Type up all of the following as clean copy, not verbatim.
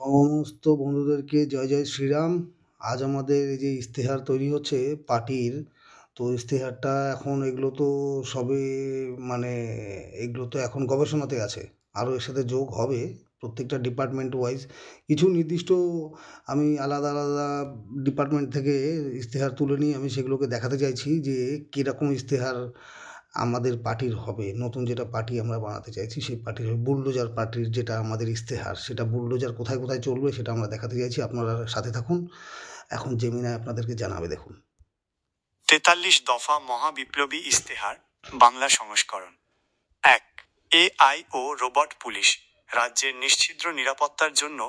সমস্ত বন্ধুদেরকে জয় জয় শ্রীরাম। আজ আমাদের এই যে ইশতেহার তৈরি হচ্ছে পার্টির, তো ইশতেহারটা এখন এগুলো তো সবে মানে এগুলো তো এখন গবেষণাতে আছে, আরও এর সাথে যোগ হবে প্রত্যেকটা ডিপার্টমেন্ট ওয়াইজ। কিছু নির্দিষ্ট আমি আলাদা আলাদা ডিপার্টমেন্ট থেকে ইশতেহার তুলে নিয়ে আমি সেগুলোকে দেখাতে চাইছি যে কীরকম ইশতেহার আমাদের পার্টির হবে। নতুন যেটা পার্টি আমরা বানাতে চাইছি সেই পার্টির বুলডোজার পার্টির যেটা আমাদের ইশতেহার, সেটা বুলডোজার কোথায় কোথায় চলবে সেটা আমরা দেখাতে চাইছি। আপনারা সাথে থাকুন, এখন জেমিনাই আপনাদেরকে জানাবে। দেখুন, ৪৩ দফা মহাবিপ্লবী ইশতেহার বাংলা সংস্করণ। ১. AI oh robot police. রাজ্যের নিশ্ছিদ্র নিরাপত্তার জন্য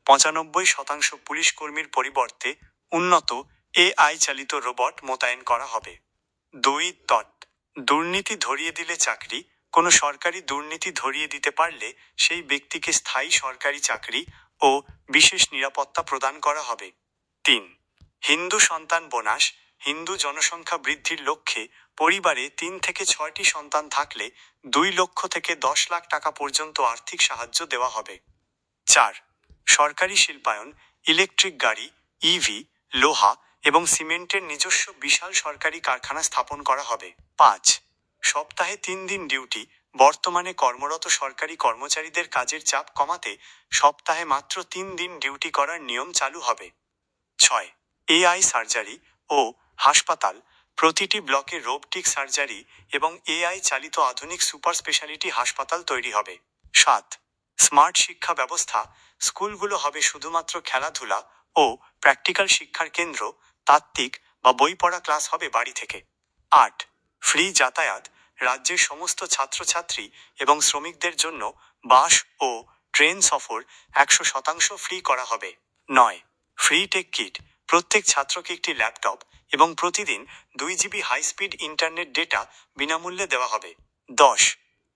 ৯৫% পুলিশ কর্মীর পরিবর্তে উন্নত এআই চালিত রোবট মোতায়েন করা হবে। ২. দুর্নীতি ধরিয়ে দিলে চাকরি। কোনো সরকারি দুর্নীতি ধরিয়ে দিতে পারলে সেই ব্যক্তিকে স্থায়ী সরকারি চাকরি ও বিশেষ নিরাপত্তা প্রদান করা হবে। ৩. হিন্দু সন্তান বোনাস। হিন্দু জনসংখ্যা বৃদ্ধির লক্ষ্যে পরিবারে ৩ থেকে ৬টি সন্তান থাকলে ২ লক্ষ থেকে ১০ লাখ টাকা পর্যন্ত আর্থিক সাহায্য দেওয়া হবে। ৪. সরকারি শিল্পায়ন। ইলেকট্রিক গাড়ি, ইভি, লোহা এবং সিমেন্টের নিজস্ব বিশাল সরকারি কারখানা স্থাপন করা হবে। ৫. সপ্তাহে ৩ দিন ডিউটি। বর্তমানে কর্মরত সরকারি কর্মচারীদের কাজের চাপ কমাতে সপ্তাহে মাত্র ৩ দিন ডিউটি করার নিয়ম চালু হবে। ৬. এআই সার্জারি ও হাসপাতাল। প্রতিটি ব্লকে রোবটিক সার্জারি এবং এআই চালিত আধুনিক সুপার স্পেশালিটি হাসপাতাল তৈরি হবে। ৭. স্মার্ট শিক্ষা ব্যবস্থা। স্কুলগুলো হবে শুধুমাত্র খেলাধুলা ও প্র্যাকটিক্যাল শিক্ষার কেন্দ্র। তাত্ত্বিক বা বই পড়া ক্লাস হবে বাড়ি থেকে। ৮. ফ্রি যাতায়াত। রাজ্যের সমস্ত ছাত্রছাত্রী এবং শ্রমিকদের জন্য বাস ও ট্রেন সফর ১০০% ফ্রি করা হবে। ৯. Free tech kit. প্রত্যেক ছাত্রকে একটি ল্যাপটপ এবং প্রতিদিন ২ GB high speed internet data বিনামূল্যে দেওয়া হবে। ১০.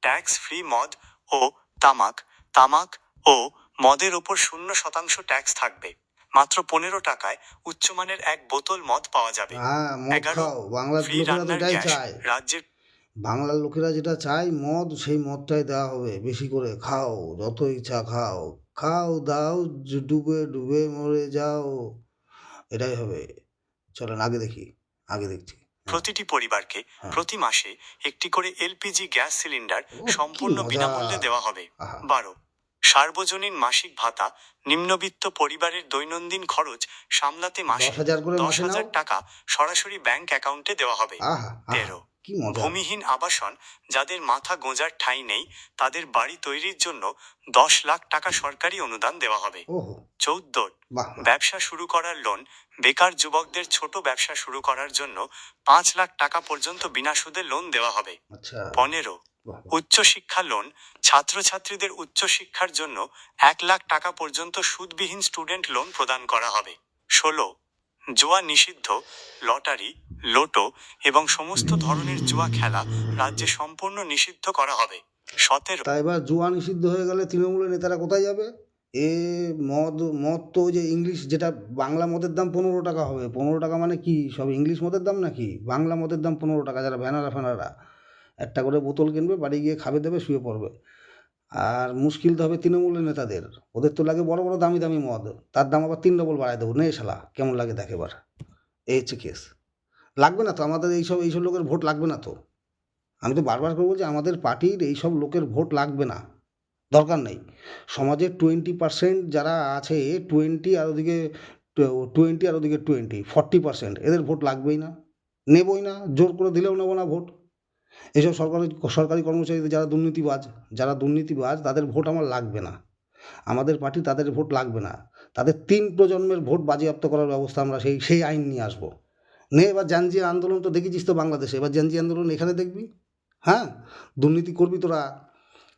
ট্যাক্স ফ্রি মদ ও তামাক। তামাক ও মদের ওপর ০% ট্যাক্স থাকবে। মাত্র ১৫ টাকায় উচ্চমানের এক বোতল মদ পাওয়া যাবে। হ্যাঁ, মদ ১১. খাও, বাংলার ফ্রি লোকেরা তো রান্নার এটাই গ্যাস। চায়। রাজ্যের বাংলার লোকেরা যেটা চায় মদ, সেই মদটাই দেওয়া হবে বেশি করে। খাও, যত ইচ্ছা খাও, খাও দাও, ডুবে ডুবে মরে যাও, এটাই হবে। চলেন আগে দেখি, আগে দেখছি। প্রতিটি পরিবারকে হ্যাঁ, প্রতি মাসে একটি করে এলপিজি গ্যাস সিলিন্ডার ও কি সম্পূর্ণ মজা! বিনামূল্যে দেওয়া হবে। আহা, ১২. সার্বজনীন মাসিক ভাতা। নিম্নবিত্ত পরিবারের দৈনন্দিন খরচ সামলাতে মাসে ১০,০০০ করে মাসে নাও। ১০,০০০ টাকা সরাসরি ব্যাংক অ্যাকাউন্টে দেওয়া হবে। আহা আহা, ১৩. কি মজা! ভূমিহীন আবাসন। যাদের মাথা গোঁজার ঠাঁই নেই তাদের বাড়ি তৈরির জন্য ১০ লাখ টাকা সরকারি অনুদান দেওয়া হবে। ওহো, ১৪. বাহ বাহ, ব্যবসা শুরু করার লোন। বেকার যুবকদের ছোট ব্যবসা শুরু করার জন্য ৫ লাখ টাকা পর্যন্ত বিনা সুদে লোন দেওয়া হবে। আচ্ছা, ১৫. বাহ বাহ, উচ্চশিক্ষা লোন। ছাত্রছাত্রীদের উচ্চশিক্ষার জন্য ১ লাখ টাকা পর্যন্ত সুদবিহীন স্টুডেন্ট লোন প্রদান করা হবে। ১৬. জুয়া নিষিদ্ধ। লটারি, লোটো এবং সমস্ত ধরনের জুয়া খেলা রাজ্যে সম্পূর্ণ নিষিদ্ধ করা হবে। ১৭. তা এবার জুয়া নিষিদ্ধ হয়ে গেলে তৃণমূলের নেতারা কোথায় যাবে? এ মদ, মদ তো ওই যে ইংলিশ, যেটা বাংলা মদের দাম ১৫ টাকা হবে। ১৫ টাকা মানে কি সব ইংলিশ মদের দাম নাকি? বাংলা মদের দাম ১৫ টাকা। যারা ভ্যানারা ফ্যানারা একটা করে বোতল কিনবে, বাড়ি গিয়ে খাবে, দেবে, শুয়ে পড়বে। আর মুশকিল তো হবে তৃণমূলের নেতাদের। ওদের তো লাগে বড় বড় দামি দামি মদ, তার দাম আবার ৩ ডবল বাড়ায় দেবো। নে শালা, কেমন লাগে দেখ এবার। এই হচ্ছে কেস। লাগবে না তো আমাদের এইসব এইসব লোকের ভোট লাগবে না তো। আমি তো বারবার করে বলছি আমাদের পার্টির এইসব লোকের ভোট লাগবে না, দরকার নেই। সমাজের 20% যারা আছে, 20 আর ওদিকে 20 আর ওদিকে 40%, এদের ভোট লাগবেই না, নেবই না, জোর করে দিলেও নেবো না ভোট। এইসব সরকারি সরকারি কর্মচারীদের যারা দুর্নীতিবাজ তাদের ভোট আমার লাগবে না। আমাদের পার্টি তাদের ভোট লাগবে না। তাদের ৩ প্রজন্মের ভোট বাজেয়াপ্ত করার ব্যবস্থা আমরা সেই আইন নিয়ে আসবো। নে এবার জানজিয়া আন্দোলন তো দেখেছিস তো বাংলাদেশে, এবার জানজিয়া আন্দোলন এখানে দেখবি। হ্যাঁ, দুর্নীতি করবি তোরা,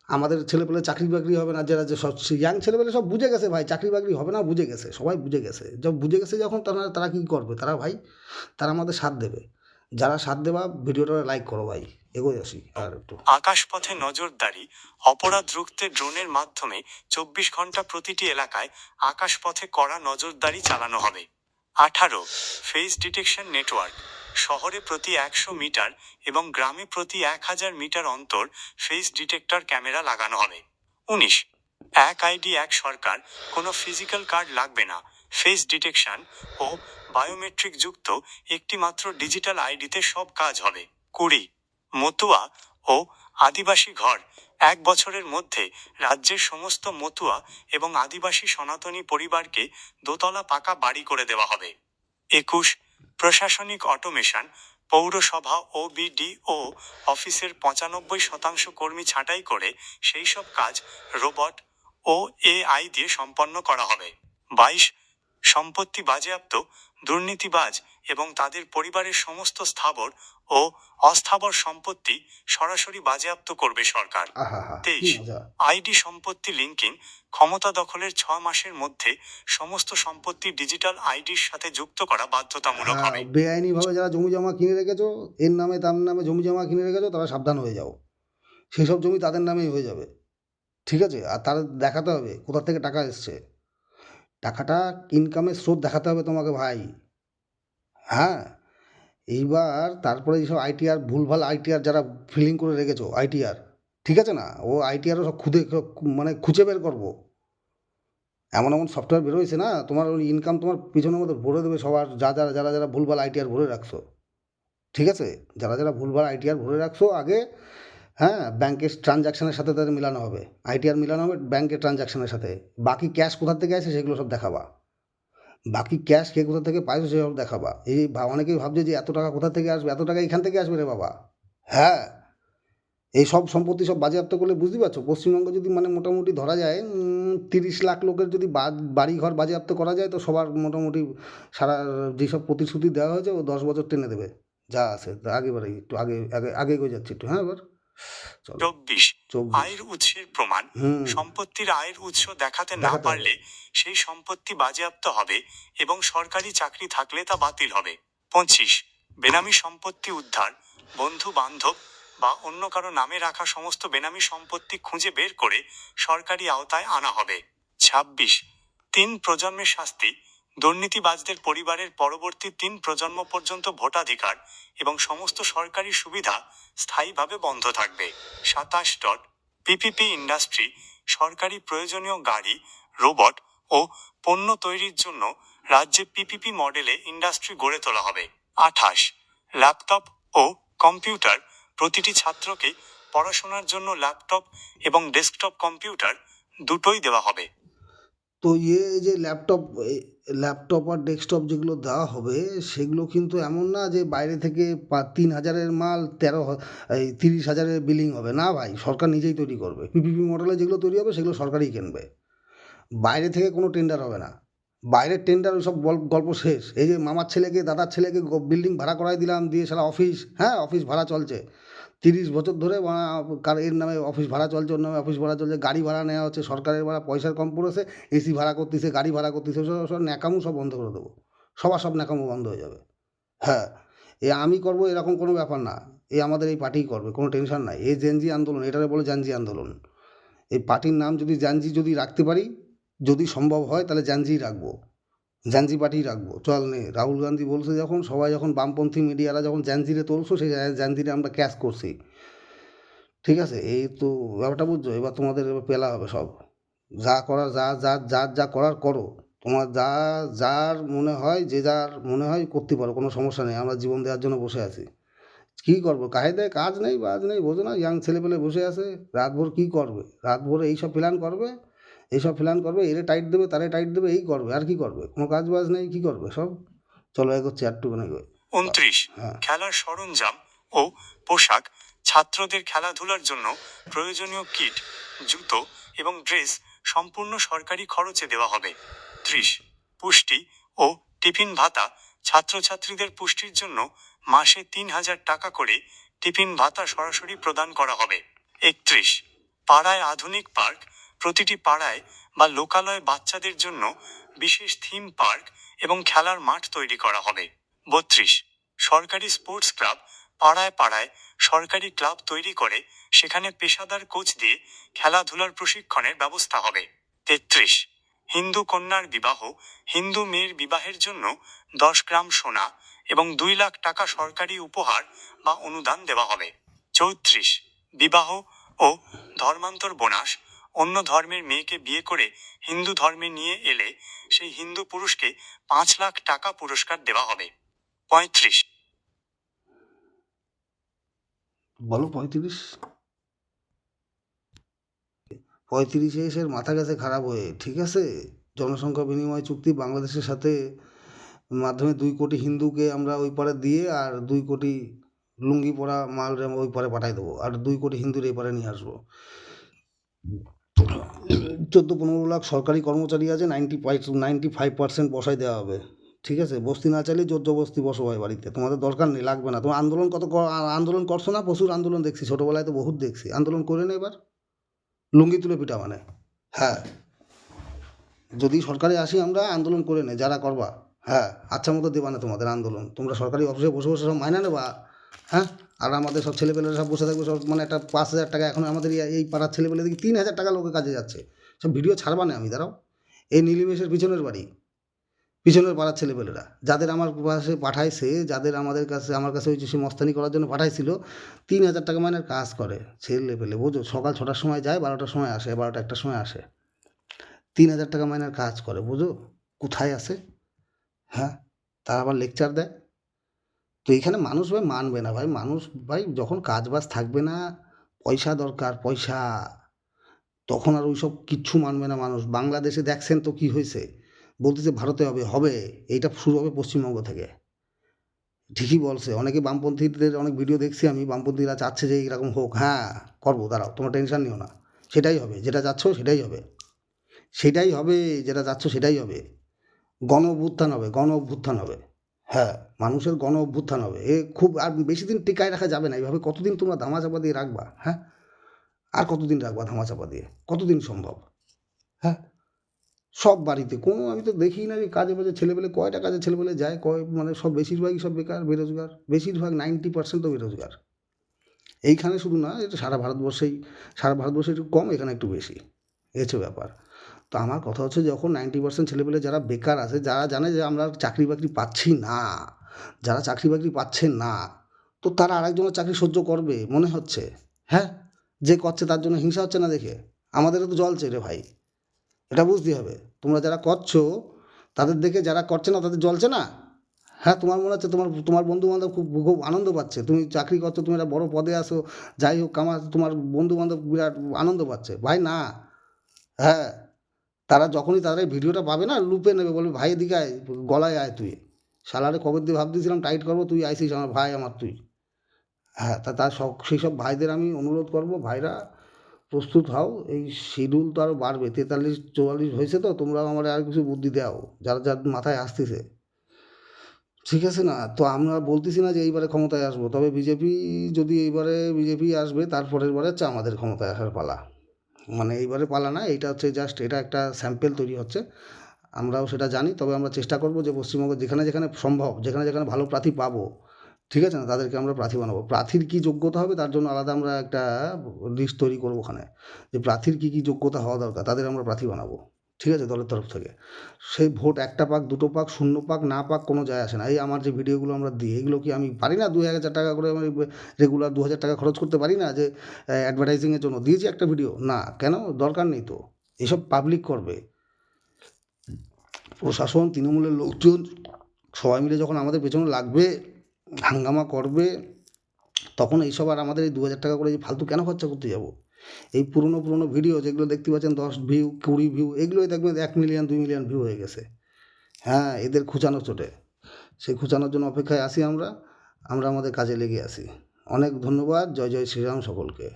আমাদের ছেলেপেলে চাকরি বাকরি হবে না। যারা যে সব ইয়াং ছেলেপেলে সব বুঝে গেছে ভাই, চাকরি বাকরি হবে না, বুঝে গেছে, সবাই বুঝে গেছে। বুঝে গেছে যখন, তারা কী করবে? তারা ভাই, তারা আমাদের সাথ দেবে। যারা সাথ দেবা ভিডিওটা লাইক করো ভাই, এগোয় আসি আর একটু। আকাশপথে নজরদারি। অপরাধ রুখতে ড্রোনের মাধ্যমে ২৪ ঘন্টা প্রতিটি এলাকায় আকাশপথে কড়া নজরদারি চালানো হবে। ১৮. Face detection network. শহরে প্রতি ১০০ মিটার এবং গ্রামে প্রতি ১,০০০ মিটার অন্তর ফেস ডিটেক্টর ক্যামেরা লাগানো হবে। ১৯. এক আইডি এক সরকার, কোনো ফিজিক্যাল কার্ড লাগবে না, ফেস ডিটেকশন ও বায়োমেট্রিক যুক্ত একটি মাত্র ডিজিটাল আইডিতে সব কাজ হবে। 20 মতুয়া ও আদিবাসী ঘর, 1 বছরের মধ্যে রাজ্যের সমস্ত মতুয়া এবং আদিবাসী সনাতনী পরিবারকে দোতলা পাকা বাড়ি করে দেওয়া হবে। 21 প্রশাসনিক অটোমেশন, পৌরসভা ও বিডিও অফিসের 95% কর্মী ছাঁটাই করে সেই সব কাজ রোবট ও এআই দিয়ে সম্পন্ন করা হবে। 22 সম্পত্তি বাজেয়াপ্ত, দুর্নীতিবাজ এবং তাদের পরিবারের সমস্ত স্থাবর ও অস্থাবর সম্পত্তি সরাসরি বাজেয়াপ্ত করবে সরকার। আহা হা, কি 23 মজা। আইডি সম্পত্তি লিঙ্কিং, ক্ষমতা দখলের 6 মাসের মধ্যে সমস্ত সম্পত্তি ডিজিটাল আইডির সাথে যুক্ত করা বাধ্যতামূলক হ্যাঁ, হবে। বেআইনিভাবে যারা জমি জমা কিনে রেখেছো, এর নামে তার নামে জমি জমা কিনে রেখেছো, তারা সাবধান হয়ে যাও। সেই সব জমি তাদের নামেই হয়ে যাবে, ঠিক আছে? আর তারা দেখাতে হবে কোথা থেকে টাকা এসছে, টাকাটা ইনকামের স্রোত দেখাতে হবে তোমাকে ভাই। হ্যাঁ, এইবার তারপরে এইসব আইটিআর, ভুলভাল আইটিআর যারা ফিলিং করে রেখেছো আইটিআর, ঠিক আছে না, ও আইটিআরও সব মানে খুঁজে বের করবো। এমন এমন সফটওয়্যার বেরোয়েছে না, তোমার ওই ইনকাম তোমার পিছনের মধ্যে ভরে দেবে সবার, যারা যারা যারা ভুলভাল আইটিআর ভরে রাখছো, ঠিক আছে? যারা যারা ভুলভাল আইটিআর ভরে রাখছো আগে, হ্যাঁ, ব্যাংকের ট্রানজাকশানের সাথে তাদের মিলানো হবে, আইটিআর মিলানো হবে ব্যাংকের ট্রানজাকশানের সাথে। বাকি ক্যাশ কোথা থেকে আসে সেগুলো সব দেখাবা, বাকি ক্যাশ কে কোথা থেকে পাইছো সেসব দেখাবা। এই অনেকেই ভাবছে যে এত টাকা কোথা থেকে আসবে, এত টাকা এখান থেকে আসবে রে বাবা। হ্যাঁ, এই সব সম্পত্তি সব বাজেয়াপ্ত করলে বুঝতে পারছো, পশ্চিমবঙ্গে যদি মানে মোটামুটি ধরা যায় 30 লাখ লোকের যদি বাড়ি ঘর বাজেয়াপ্ত করা যায়, তো সবার মোটামুটি সারা যেসব প্রতিশ্রুতি দেওয়া হয়েছে ও 10 বছর টেনে দেবে যা আছে। আগে বাড়ি একটু আগে আগে আগে এগিয়ে যাচ্ছি একটু, হ্যাঁ এবার চলো। 24 আয়ের উৎসের প্রমাণ, সম্পত্তির আয়ের উৎস দেখাতে না দেখাতে হবে। পারলে সেই সম্পত্তি বাজেয়াপ্ত হবে এবং সরকারি চাকরি থাকলে তা বাতিল হবে। 25 বেনামি সম্পত্তি উদ্ধার, বন্ধু বান্ধব বা অন্য কারো নামে রাখা সমস্ত বেনামি সম্পত্তি খুঁজে বের করে সরকারি আওতায় আনা হবে। 26 3 প্রজন্মের শাস্তি, দুর্নীতিবাজদের পরিবারের পরবর্তী 3 প্রজন্ম পর্যন্ত ভোটাধিকার এবং সমস্ত সরকারি সুবিধা স্থায়ীভাবে বন্ধ থাকবে। 27 পিপিপি ইন্ডাস্ট্রি, সরকারি প্রয়োজনীয় গাড়ি, রোবট ও পণ্য তৈরির জন্য রাজ্যে পিপিপি মডেলে ইন্ডাস্ট্রি গড়ে তোলা হবে। 28 ল্যাপটপ ও কম্পিউটার, প্রতিটি ছাত্রকে পড়াশোনার জন্য ল্যাপটপ এবং ডেস্কটপ কম্পিউটার দুটোই দেওয়া হবে। তো এই যে ল্যাপটপ আর ডেস্কটপ যেগুলো দেওয়া হবে, সেগুলো কিন্তু এমন না যে বাইরে থেকে 3,000-এর মাল 30,000-এর বিলিং হবে না ভাই, সরকার নিজেই তৈরি করবে। পিপিপি মডেলে যেগুলো তৈরি হবে সেগুলো সরকারই কিনবে, বাইরে থেকে কোনো টেন্ডার হবে না। বাইরের টেন্ডার ওই সব গল্প শেষ। এই যে মামার ছেলেকে দাদার ছেলেকে বিল্ডিং ভাড়া করাই দিলাম, দিয়ে সারা অফিস, হ্যাঁ অফিস ভাড়া চলছে 30 বছর ধরে, কার এর নামে অফিস ভাড়া চলছে, ওর নামে অফিস ভাড়া চলছে, গাড়ি ভাড়া নেওয়া হচ্ছে, সরকারের ভাড়া পয়সার কম পড়েছে, এসি ভাড়া করতেছে, গাড়ি ভাড়া করতেছে, সব ন্যাকামো সব বন্ধ করে দেবো, সব ন্যাকামো বন্ধ হয়ে যাবে। হ্যাঁ, আমি করবো এরকম কোনো ব্যাপার না, আমাদের এই পার্টিই করবে, কোনো টেনশন নাই। এই জেনজি আন্দোলন, এটারে বলে জানজি আন্দোলন। এই পার্টির নাম যদি জানজি যদি রাখতে পারি, যদি সম্ভব হয় তাহলে জানজিই রাখবো, জানজি পার্টিই রাখবো। চল নে, রাহুল গান্ধী বলছে যখন, সবাই যখন বামপন্থী মিডিয়ারা যখন জানজিরে তুলছো, সেই জানজিরে আমরা ক্যাচ করছি, ঠিক আছে? এই তো ব্যাপারটা বুঝছো। এবার তোমাদের এবার পেলা হবে সব, যা করার যা করার করো, তোমার যার মনে হয়, যে যার মনে হয় করতে পারো, কোনো সমস্যা নেই, আমরা জীবন দেওয়ার জন্য বসে আছি। কী করবো, কাহিদায় কাজ নেই, বাজ নেই, বোঝো না, ইয়াং ছেলেপেলে বসে আছে, রাতভর কী করবে, রাতভর এইসব প্ল্যান করবে, এরে টাইট দেবে, তারে টাইট দেবে, এই করবে, আর কি করবে, কোনো কাজ বাজ নেই, কী করবে সব। চলো এগোচ্ছি একটুখানি। 29 হ্যাঁ, খেলার সরঞ্জাম ও পোশাক, ছাত্রদের খেলাধুলার জন্য প্রয়োজনীয় কিট, জুতো এবং ড্রেস সম্পূর্ণ সরকারি খরচে দেওয়া হবে। 30 পুষ্টি ও টিফিন ভাতা, ছাত্রছাত্রীদের পুষ্টির জন্য মাসে 3,000 টাকা করে টিফিন ভাতা সরাসরি প্রদান করা হবে। 31 পাড়ায় আধুনিক পার্ক, প্রতিটি পাড়ায় বা লোকালয়ে বাচ্চাদের জন্য বিশেষ থিম পার্ক এবং খেলার মাঠ তৈরি করা হবে। 32 সরকারি স্পোর্টস ক্লাব, পাড়ায় পাড়ায় সরকারি ক্লাব তৈরি করে সেখানে পেশাদার কোচ দিয়ে খেলাধুলার প্রশিক্ষণের ব্যবস্থা হবে। 33 হিন্দু কন্যার বিবাহ, হিন্দু মেয়ের বিবাহের জন্য 10 গ্রাম সোনা এবং 2 লাখ টাকা সরকারি উপহার বা অনুদান দেওয়া হবে। 34 বিবাহ ও ধর্মান্তর বোনাস, অন্য ধর্মের মেয়েকে বিয়ে করে হিন্দু ধর্মে নিয়ে এলে সেই হিন্দু পুরুষকে 5 লাখ টাকা পুরস্কার দেওয়া হবে। 35। বলো 35। 35-এ এসে মাথা গেছে খারাপ হয়ে, ঠিক আছে? জনসংখ্যা বিনিময় চুক্তি বাংলাদেশের সাথে মাধ্যমে 2 কোটি হিন্দুকে আমরা ওই পারে দিয়ে আর 2 কোটি লুঙ্গি পরা মাল ওই পারে পাঠাই দেবো, আর 2 কোটি হিন্দুর এই পারে নিয়ে আসবো। 14-15 লাখ সরকারি কর্মচারী আছে, 95% বসাই দেওয়া হবে, ঠিক আছে? বস্তি না চাইলে জোর জবস্তি বসো ভাই বাড়িতে, তোমাদের দরকার নেই, লাগবে না। তোমার আন্দোলন আন্দোলন করছো না? প্রচুর আন্দোলন দেখছি, ছোটোবেলায় তো বহুত দেখছি। আন্দোলন করে না এবার, লুঙ্গি তুলে পিটা মানে। হ্যাঁ, যদি সরকারে আসি আমরা, আন্দোলন করে নে যারা করবা। হ্যাঁ, আচ্ছা মতো দেবা না তোমাদের আন্দোলন, তোমরা সরকারি অফিসে বসে বসে সব মাইনা নেবা। হ্যাঁ, আর আমাদের সব ছেলেপেলেরা সব বসে থাকবে, সব মানে একটা 5,000 টাকা, এখন আমাদের এই পাড়ার ছেলেপেলে দেখি 3,000 টাকা লোকে কাজে যাচ্ছে। সব ভিডিও ছাড়বা না আমি, দাঁড়াও। এই নীলিমেশের পিছনের বাড়ি, পিছনের পাড়ার ছেলেপেলেরা যাদের আমার কাছে পাঠাইছে, যাদের আমার কাছে ওই যে সে মস্তানি করার জন্য পাঠাইছিল, 3,000 টাকা মাইনের কাজ করে ছেলেপেলে, বুঝো? সকাল 6টার সময় যায়, 12টার সময় আসে, 12টা 1টার সময় আসে। 3,000 টাকা মাইনের কাজ করে, বুঝো? কোথায় আছে? হ্যাঁ, তারা আবার লেকচার দেয়। তো এখানে মানুষ ভাই মানবে না ভাই, মানুষ ভাই যখন কাজ বাজ থাকবে না, পয়সা দরকার, পয়সা, তখন আর ওইসব কিচ্ছু মানবে না মানুষ। বাংলাদেশে দেখছেন তো কি হয়েছে, বলতেছে ভারতে হবে, হবে, এইটা শুরু হবে পশ্চিমবঙ্গ থেকে। ঠিকই বলছে, অনেকে বামপন্থীদের অনেক ভিডিও দেখছি আমি, বামপন্থীরা চাচ্ছে যে এরকম হোক। হ্যাঁ, করবো, দাঁড়াও, তোমরা টেনশন নিও না, সেটাই হবে, যেটা চাচ্ছ সেটাই হবে, সেটাই হবে, যেটা চাচ্ছ সেটাই হবে। গণ অভ্যুত্থান হবে, গণ অভ্যুত্থান হবে। হ্যাঁ, মানুষের গণ অভ্যুত্থান হবে। এ খুব আর বেশি দিন টিকায় রাখা যাবে না, এইভাবে কতদিন তোমরা ধামাচাপা দিয়ে রাখবা? হ্যাঁ, আর কতদিন রাখবা ধামাচাপা দিয়ে? কতদিন সম্ভব? হ্যাঁ, সব বাড়িতে কোনো, আমি তো দেখি না যে কাজে বাজে ছেলেপেলে, কয়টা কাজে ছেলেপেলে যায়, মানে সব বেশিরভাগই সব বেকার, বেরোজগার, বেশিরভাগ 90% তো বেরোজগার। এইখানে শুধু না, এটা সারা ভারতবর্ষে একটু কম, এখানে একটু বেশি, এই হচ্ছে ব্যাপার। তো আমার কথা হচ্ছে, যখন 90% ছেলেপেলে যারা বেকার আছে, যারা জানে যে আমরা চাকরি বাকরি পাচ্ছি না, যারা চাকরি বাকরি পাচ্ছে না, তো তারা আরেকজনের চাকরি সহ্য করবে মনে হচ্ছে? হ্যাঁ, যে করছে তার জন্য হিংসা হচ্ছে না দেখে? আমাদেরও তো জ্বলছে রে ভাই, এটা বুঝতে হবে। তোমরা যারা করছো তাদের দেখে যারা করছে না তাদের জ্বলছে না? হ্যাঁ, তোমার মনে হচ্ছে তোমার তোমার বন্ধু বান্ধব খুব খুব আনন্দ পাচ্ছে, তুমি চাকরি করছো, তুমি একটা বড় পদে আসো, যাই হোক তোমার বন্ধু বান্ধব বিরাট আনন্দ পাচ্ছে, ভাই না। হ্যাঁ, তারা যখনই তারা এই ভিডিওটা পাবে না, লুপে নেবে, বলবে ভাই এদিকে আয়, গলায় আয় তুই, শালারে কবে দিয়ে ভাবতেছিলাম টাইট করবো, তুই আইসিস আমার ভাই, আমার তুই। হ্যাঁ, তার সব সেই সব ভাইদের আমি অনুরোধ করবো, ভাইরা প্রস্তুত হও, এই শিডিউল তো আরও বাড়বে, 43-44 হয়েছে, তো তোমরাও আমার আর কিছু বুদ্ধি দাও, যার যার মাথায় আসতেছে, ঠিক আছে না? তো আমরা বলতেছি না যে এইবারে ক্ষমতায় আসবো, তবে বিজেপি, যদি এইবারে বিজেপি আসবে, তারপরের বারে হচ্ছে আমাদের ক্ষমতায় আসার পালা। মানে এইবারে পালা না, এইটা হচ্ছে জাস্ট, এটা একটা স্যাম্পেল তৈরি হচ্ছে, আমরাও সেটা জানি। তবে আমরা চেষ্টা করব যে পশ্চিমবঙ্গ যেখানে যেখানে সম্ভব, যেখানে যেখানে ভালো প্রার্থী পাবো, ঠিক আছে না, তাদেরকে আমরা প্রার্থী বানাবো। প্রার্থীর কী যোগ্যতা হবে তার জন্য আলাদা আমরা একটা লিস্ট তৈরি করবো ওখানে, যে প্রার্থীর কী কী যোগ্যতা হওয়া দরকার, তাদের আমরা প্রার্থী বানাবো, ঠিক আছে, দলের তরফ থেকে। সেই ভোট 1টা পাক, 2টো পাক, 0 পাক, না পাক, কোনো যায় আসে না। এই আমার যে ভিডিওগুলো আমরা দিই, এগুলো কি আমি পারি না 2,000 টাকা করে, আমি রেগুলার 2,000 টাকা খরচ করতে পারি না যে অ্যাডভার্টাইজিংয়ের জন্য দিয়েছি একটা ভিডিও? না, কেন? দরকার নেই তো, এসব পাবলিক করবে, প্রশাসন, তৃণমূলের লোকজন সবাই মিলে যখন আমাদের পেছনে লাগবে, হাঙ্গামা করবে, তখন এইসব আর আমাদের এই 2,000 টাকা করে যে ফালতু কেন খরচা করতে যাব? এই পুরনো পুরনো ভিডিও যেগুলো দেখতে পাচ্ছেন 10 ভিউ, 20 ভিউ, এগুলোই দেখবেন 1 মিলিয়ন 2 মিলিয়ন ভিউ হয়ে গেছে। হ্যাঁ, এদের খুঁচানো চোটে, সেই খুঁচানোর জন্য অপেক্ষায় আছি আমরা, আমরা আমাদের কাজে লেগে আছি। অনেক ধন্যবাদ, জয় জয় শ্রীরাম সকলকে।